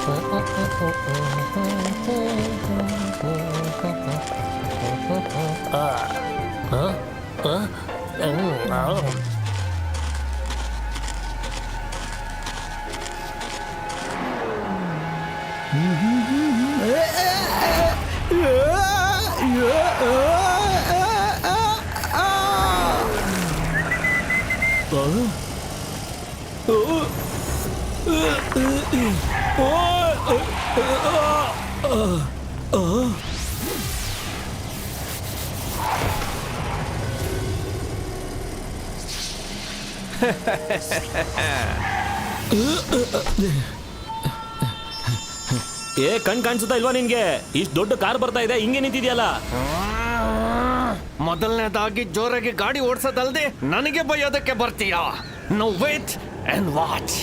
ಏ ಕಣ್ ಕಾಣಿಸುತ್ತಾ ಇಲ್ವಾ ನಿನ್ಗೆ? ಇಷ್ಟು ದೊಡ್ಡ ಕಾರ್ ಬರ್ತಾ ಇದೆ, ಹಿಂಗೆ ನಿಂತಿದ್ಯಲ್ಲ. ಮೊದಲನೇದಾಗಿ ಜೋರಾಗಿ ಗಾಡಿ ಓಡಿಸೋದಲ್ದೆ ನನಗೆ ಬೈಯೋದಕ್ಕೆ ಬರ್ತೀಯಾ? No wait and watch.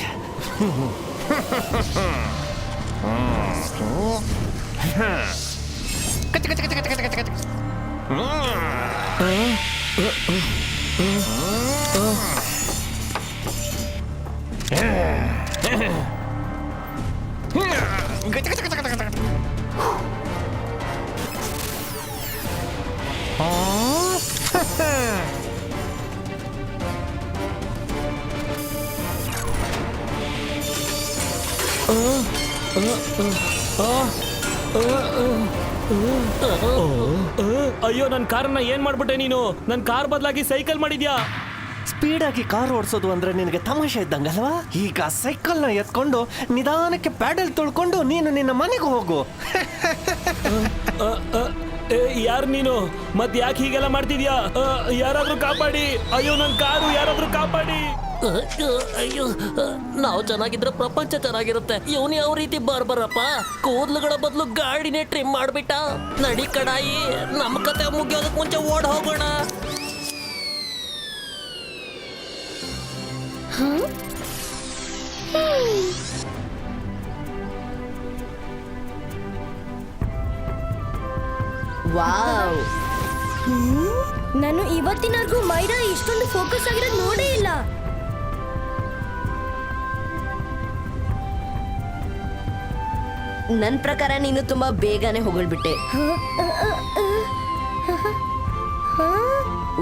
ಅಯ್ಯೋ, ನನ್ ಕಾರನ್ನ ಏನ್ ಮಾಡ್ಬಿಟ್ಟೆ ನೀನು? ನನ್ ಕಾರ್ ಬದಲಾಗಿ ಸೈಕಲ್ ಮಾಡಿದ್ಯಾ? ಸ್ಪೀಡ್ ಆಗಿ ಕಾರ್ ಓಡಿಸೋದು ಅಂದ್ರೆ ನಿನಗೆ ತಮಾಷೆ ಇದ್ದಂಗಲ್ವಾ? ಈಗ ಸೈಕಲ್ ನ ಎತ್ಕೊಂಡು ನಿಧಾನಕ್ಕೆ ಪ್ಯಾಡಲ್ ತೊಳ್ಕೊಂಡು ನೀನು ನಿನ್ನ ಮನೆಗೆ ಹೋಗು. ಯಾರು ನೀನು? ಮತ್ ಯಾಕೆ ಹೀಗೆಲ್ಲ ಮಾಡ್ತಿದ್ಯಾ? ಯಾರಾದ್ರೂ ಕಾಪಾಡಿ! ಅಯ್ಯೋ, ನನ್ ಕಾರು ಯಾರಾದ್ರೂ ಕಾಪಾಡಿ! ಅಯ್ಯೋ, ನಾವು ಚೆನ್ನಾಗಿದ್ರೆ ಪ್ರಪಂಚ ಚೆನ್ನಾಗಿರುತ್ತೆ. ಇವನು ಯಾವ ರೀತಿ ಬರ್ಬರಪ್ಪ, ಕೂದಲುಗಳ ಬದಲು ಗಾಡಿನೇ ಟ್ರಿಮ್ ಮಾಡ್ಬಿಟ್ಟ. ನಡಿ ಕಡಾಯಿ, ನಮ್ಮ ಕತೆ ಮುಗಿಯೋದಕ್ಕೆ ಮುಂಚೆ ಓಡ್ ಹೋಗೋಣ. ವಾವ್, ನಾನು ಇವತ್ತಿನವರೆಗೂ ಮೈರಾ ಇಷ್ಟೊಂದು ಫೋಕಸ್ ಆಗಿರೋದು ನೋಡೇ ಇಲ್ಲ. ನನ್ನ ಪ್ರಕಾರ ನೀನು ತುಂಬಾ ಬೇಗನೆ ಹೊಗಳ್ಬಿಟ್ಟೆ.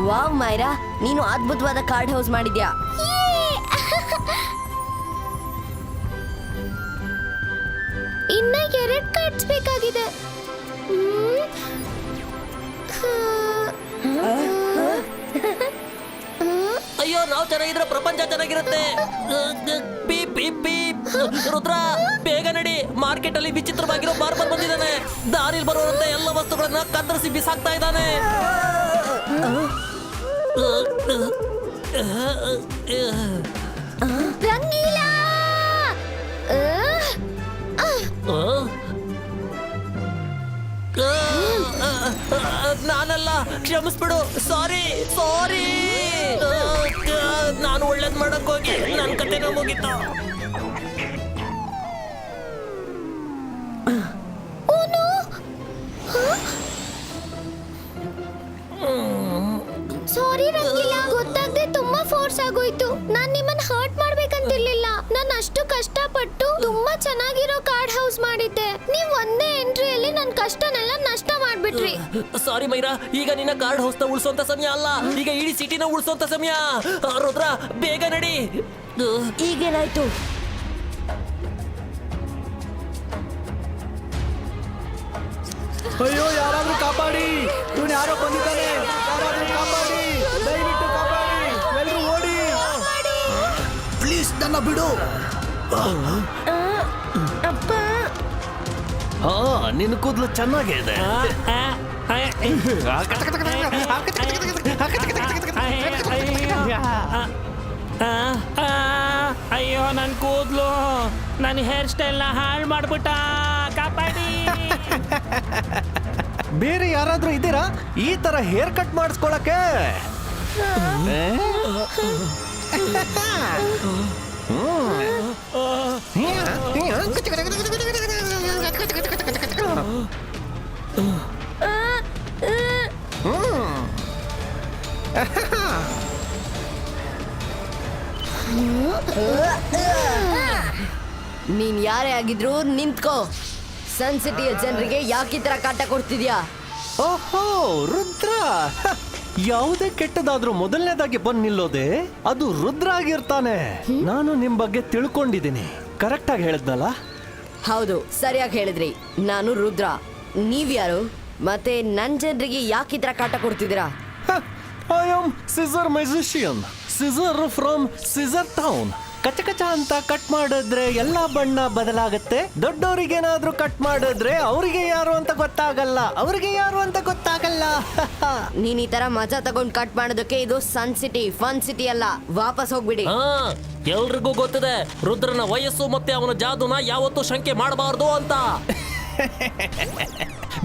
ವಾವ್ ಮೈರಾ, ನೀನು ಅದ್ಭುತವಾದ ಕಾರ್ಡ್ ಹೌಸ್ ಮಾಡಿದ್ಯಾ. ಇನ್ನ 2 ಕಾರ್ಡ್ಸ್ ಬೇಕಾಗಿದೆ. ಅಯ್ಯೋ, ನಾವು ಚೆನ್ನಾಗಿದ್ರೆ ಪ್ರಪಂಚ ಚೆನ್ನಾಗಿರುತ್ತೆ. ಪೀಪ್ ಪೀಪ್ ಪೀಪ್. ರುದ್ರ, ಬೇಗ ನಡಿ. ಮಾರ್ಕೆಟ್ ಅಲ್ಲಿ ವಿಚಿತ್ರವಾಗಿರೋ ಬಾರ್ಬರ್ ಬಂದಿದ್ದಾನೆ. ದಾರಿಲಿ ಬರುವಂತ ಎಲ್ಲ ವಸ್ತುಗಳನ್ನ ಕತ್ತರಿಸಿ ಬಿಸಾಕ್ತಾ ಇದ್ದಾನೆ. ರಂಗೀಲಾ, ನಾನಲ್ಲ, ಕ್ಷಮಿಸ್ಬಿಡು. ಸಾರಿ ಸಾರಿ. ನಾನು ಒಳ್ಳೇದ್ ಮಾಡಕ್ ಹೋಗಿ ನನ್ ಕತೆನ ಮುಗೀತು. ಸಾರಿ ರಂಗೀಲಾ, ಗೊತ್ತಾಗದೆ ತುಂಬಾ ಫೋರ್ಸ್ ಆಗೋಯ್ತು. ನಾನ್ ನಿಮ್ಮನ್ನ ಹರ್ಟ್ ಮಾಡ್ಬೇಕಂತಿರ್ಲಿಲ್ಲ. ನಾನು ಅಷ್ಟು ಕಷ್ಟಪಟ್ಟು ತುಂಬಾ ಚೆನ್ನಾಗಿರೋ ಕಾರ್ಡ್ ಹೌಸ್ ಮಾಡಿದ್ದೆ. ನೀವ್ ಒಂದೇ ಎಂಟ್ರಿಯಲ್ಲಿ ನನ್ ಕಷ್ಟನೆಲ್ಲ ನಷ್ಟ ಮಾಡ್ಬಿಟ್ರಿ. ಸಾರಿ ಮೈರಾ, ಈಗ ನಿನ್ನ ಕಾರ್ಡ್ ಹೌಸ್ ನ ಉಳಿಸೋಂತ ಸಮಯ ಅಲ್ಲ, ಈಗ ಇಡೀ ಸಿಟಿನ ಉಳಿಸೋಂತ ಸಮಯ. ರುದ್ರ, ಬೇಗ ನಡಿ. ಈಗೇನಾಯ್ತು? ಅಯ್ಯೋ, ಯಾರಾದ್ರೂ ಕಾಪಾಡಿ! ಇವನು ಯಾರೋ ಬಂದಿದ್ದಾನೆ, ಯಾರಾದ್ರೂ ಕಾಪಾಡಿ! ದಯವಿಟ್ಟು ಕಾಪಾಡಿ! ಎಲ್ಲರೂ ಓಡಿ! ಪ್ಲೀಸ್ ನನ್ನ ಬಿಡು. ಅಪ್ಪ, ನಿನ್ನ ಕೂದಲು ಚೆನ್ನಾಗೇ ಇದೆ. ಅಯ್ಯೋ, ನನ್ ಕೂದ್ಲು, ನನ್ನ ಹೇರ್ ಸ್ಟೈಲ್ ನ ಹಾಳು ಮಾಡ್ಬಿಟ್ಟ. ಕಾಪಾಡಿ! ಬೇರೆ ಯಾರಾದ್ರೂ ಇದ್ದೀರಾ ಈ ತರ ಹೇರ್ ಕಟ್ ಮಾಡಿಸ್ಕೊಳಕ್ಕೆ? ನೀನ್ ಯಾರೇ ಆಗಿದ್ರು ನಿಂತ್ಕೋ. ಸನ್ ಸಿಟಿಯ ಜನರಿಗೆ ಯಾಕೆ ಈ ತರ ಕಾಟ ಕೊಡ್ತಿದ್ಯಾ? ಓಹೋ ರುದ್ರ, ಹ, ಯಾವುದೇ ಕೆಟ್ಟದಾದ್ರೂ ಮೊದಲನೇದಾಗಿ ಬಂದ್ ನಿಲ್ಲೋದೆ ಅದು ರುದ್ರ ಆಗಿರ್ತಾನೆ. ನಾನು ನಿಮ್ ಬಗ್ಗೆ ತಿಳ್ಕೊಂಡಿದ್ದೀನಿ. ಕರೆಕ್ಟ್ ಆಗಿ ಹೇಳಿದ್ನಲ್ಲ? ಹೌದು, ಸರಿಯಾಗಿ ಹೇಳಿದ್ರಿ. ನಾನು ರುದ್ರ. ನೀವ್ಯಾರು? ಮತ್ತೆ ನನ್ ಜನರಿಗೆ ಯಾಕೆ ಈ ತರ ಕಾಟ ಕೊಡ್ತಿದ್ದೀರಾ? I am scissor musician, scissor from scissor town. ಕಚ ಕಚ ಅಂತ ಕಟ್ ಮಾಡಿದ್ರೆ ಎಲ್ಲಾ ಬಣ್ಣ ಬದಲಾಗುತ್ತೆ. ದೊಡ್ಡವರಿಗೇನಾದ್ರೂ ಕಟ್ ಮಾಡಿದ್ರೆ ಅವ್ರಿಗೆ ಯಾರು ಅಂತ ಗೊತ್ತಾಗಲ್ಲ, ಅವ್ರಿಗೆ ಯಾರು ಅಂತ ಗೊತ್ತಾಗಲ್ಲ. ನೀನ್ ಈ ತರ ಮಜಾ ತಗೊಂಡ್ ಕಟ್ ಮಾಡೋದಕ್ಕೆ ಇದು ಸನ್ ಸಿಟಿ, ಫನ್ ಸಿಟಿ ಅಲ್ಲ. ವಾಪಸ್ ಹೋಗ್ಬಿಡಿ. ಹಾ, ಎಲ್ರಿಗೂ ಗೊತ್ತಿದೆ ರುದ್ರನ ವಯಸ್ಸು ಮತ್ತೆ ಅವನ ಜಾದುನ ಯಾವತ್ತೂ ಶಂಕೆ ಮಾಡಬಾರ್ದು ಅಂತ.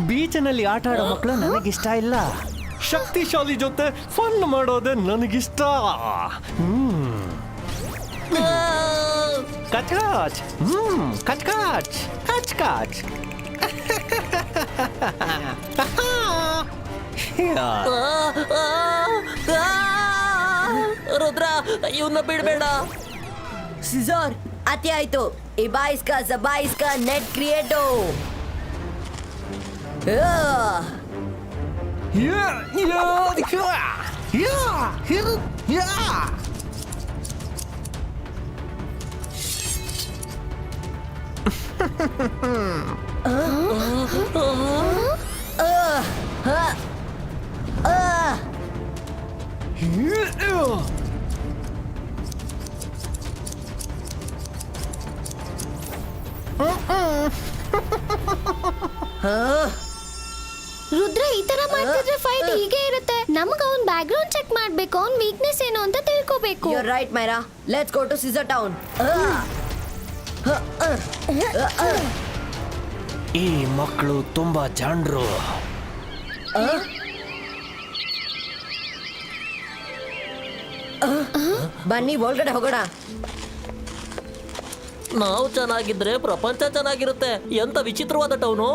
ಬೀಚ್ನಲ್ಲಿ ಆಟ ಆಡೋ ಮಕ್ಕಳು ನನಗಿಷ್ಟ ಇಲ್ಲ. ಶಕ್ತಿಶಾಲಿ ಜೊತೆ ಫನ್ ಮಾಡೋದೇ ನನಗಿಷ್ಟ. ಕಚ್ಕಾಚ್, ಕಚ್ಕಾಚ್, ಕಚ್ಕಾಚ್. ರುದ್ರ, ಇವನ್ನ ಬಿಡ್ಬೇಡ. ಸಿಜಾರ್, ಅತಿ ಆಯ್ತು. ಇಬಾಯಿಸ್ಕಾ ಜಬಾಯಿಸ್ಕಾ ನೆಟ್ ಕ್ರಿಯೇಟೋ. ರುದ್ರ ಈ ತರ ಮಾಡ್ತಿದ್ರೆ ಫೈಟ್ ಹೀಗೆ ಇರುತ್ತೆ. ನಮಗ ಅವ್ನ್ ಬ್ಯಾಕ್ ಗ್ರೌಂಡ್ ಚೆಕ್ ಮಾಡ್ಬೇಕು, ಅವ್ನ್ ವೀಕ್ನೆಸ್ ಏನು ಅಂತ ತಿಳ್ಕೋಬೇಕು. You're right, Myra. Let's go to Scissor Town. ಈ ಮಕ್ಕಳು ತುಂಬಾ ಜಾಣ್ರು. ಬನ್ನಿ ಒಳಗಡೆ ಹೋಗೋಣ. ನಾವು ಚೆನ್ನಾಗಿದ್ರೆ ಪ್ರಪಂಚ ಚೆನ್ನಾಗಿರುತ್ತೆ. ಎಂತ ವಿಚಿತ್ರವಾದ ಟೌನು.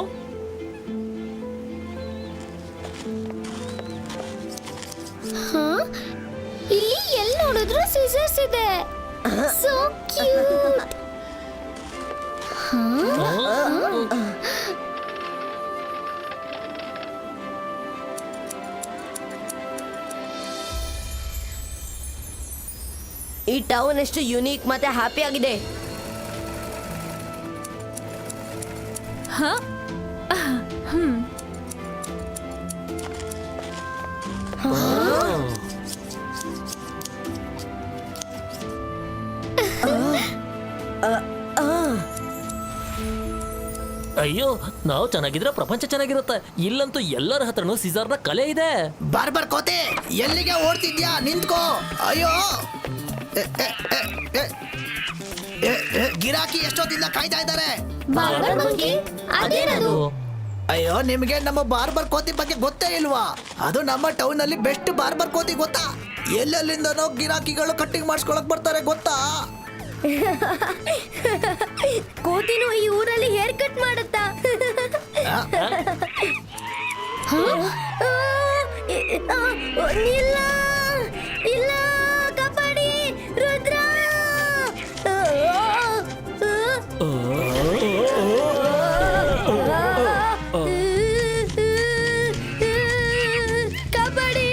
ಇಲ್ಲಿ ಎಲ್ಲಿ ನೋಡಿದ್ರು ಸೀಸರ್ಸ್ ಇದೆ. So cute. ಈ ಟೌನ್ ಎಷ್ಟು ಯುನೀಕ್ ಮತ್ತೆ ಹ್ಯಾಪಿ ಆಗಿದೆ. ಅಯ್ಯೋ, ನಾವು ಚೆನ್ನಾಗಿದ್ರೆ ಪ್ರಪಂಚ ಚೆನ್ನಾಗಿರುತ್ತೆ. ಇಲ್ಲಂತೂ ಎಲ್ಲರ ಹತ್ರನೂ ಸಿಜಾರ್ನ ಕಲೆ ಇದೆ. ಬಾರ್ಬರ್ ಕೋತಿ, ಎಲ್ಲಿಗೆ ಓಡ್ತಿದ್ಯಾ? ನಿಂತ್ಕೋ. ಅಯ್ಯೋ, ಗಿರಾಕಿ ಎಷ್ಟೊತ್ತಿಂದ ಕಾಯ್ತಾ ಇದ್ದಾರೆ. ಬಾರ್ಬರ್ ಮಂಕಿ, ಅದೇನದು? ಅಯ್ಯೋ, ನಿಮ್ಗೆ ನಮ್ಮ ಬಾರ್ಬರ್ ಕೋತಿ ಬಗ್ಗೆ ಗೊತ್ತೇ ಇಲ್ವಾ? ಅದು ನಮ್ಮ ಟೌನ್ ಅಲ್ಲಿ ಬೆಸ್ಟ್ ಬಾರ್ಬರ್ ಕೋತಿ ಗೊತ್ತಾ? ಎಲ್ಲೆಲ್ಲಿಂದನೋ ಗಿರಾಕಿಗಳು ಕಟ್ಟಿಂಗ್ ಮಾಡಿಸ್ಕೊಳಕ್ ಬರ್ತಾರೆ ಗೊತ್ತಾ? ಕೋತಿನು ಈ ಊರಲ್ಲಿ ಹೇರ್ ಕಟ್ ಮಾಡುತ್ತಾ? ಇಲ್ಲ ಇಲ್ಲ, ಕಾಪಾಡಿ ರುದ್ರ. ಕಾಪಾಡಿ.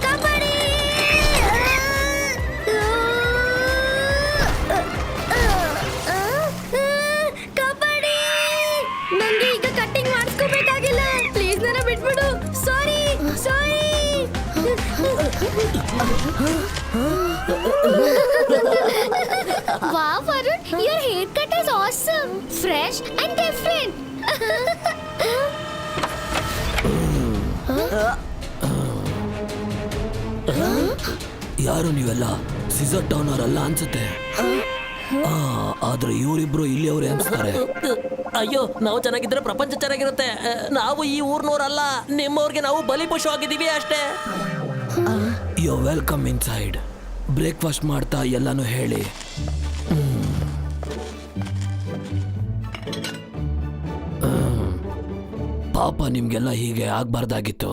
ಕಾಪಾಡಿ. ಕಾಪಾಡಿ, ನಂಗೆ ಈಗ ಕಟ್ಟಿಂಗ್ ಮಾಡಿಸ್ಕೋಬೇಕಾಗಿಲ್ಲ. ಪ್ಲೀಸ್ ನನ್ನ ಬಿಟ್ಬಿಡು. ಸಾರಿ ಸಾರಿ. Wow, Varun, your haircut is awesome, fresh and different. ಯಾರು ನೀವೆಲ್ಲ ಸಿಸರ್ ಟೌನ್ ಅವರಲ್ಲ ಅನ್ಸುತ್ತೆ. ಆದ್ರೆ ಇವರಿಬ್ರು ಇಲ್ಲಿ ಅವ್ರೆ ಅನ್ಸ್ತಾರೆ. ಅಯ್ಯೋ, ನಾವು ಚೆನ್ನಾಗಿದ್ರೆ ಪ್ರಪಂಚ ಚೆನ್ನಾಗಿರುತ್ತೆ. ನಾವು ಈ ಊರ್ನೋರಲ್ಲ, ನಿಮ್ಮವ್ರಿಗೆ ನಾವು ಬಲಿಪಶು ಆಗಿದ್ದೀವಿ ಅಷ್ಟೇ. You welcome inside. ಬ್ರೇಕ್ಫಾಸ್ಟ್ ಮಾಡ್ತಾ ಎಲ್ಲಾನು ಹೇಳಿ. ಪಾಪ ನಿಮ್ಗೆಲ್ಲ ಹೀಗೆ ಆಗ್ಬಾರ್ದಾಗಿತ್ತು.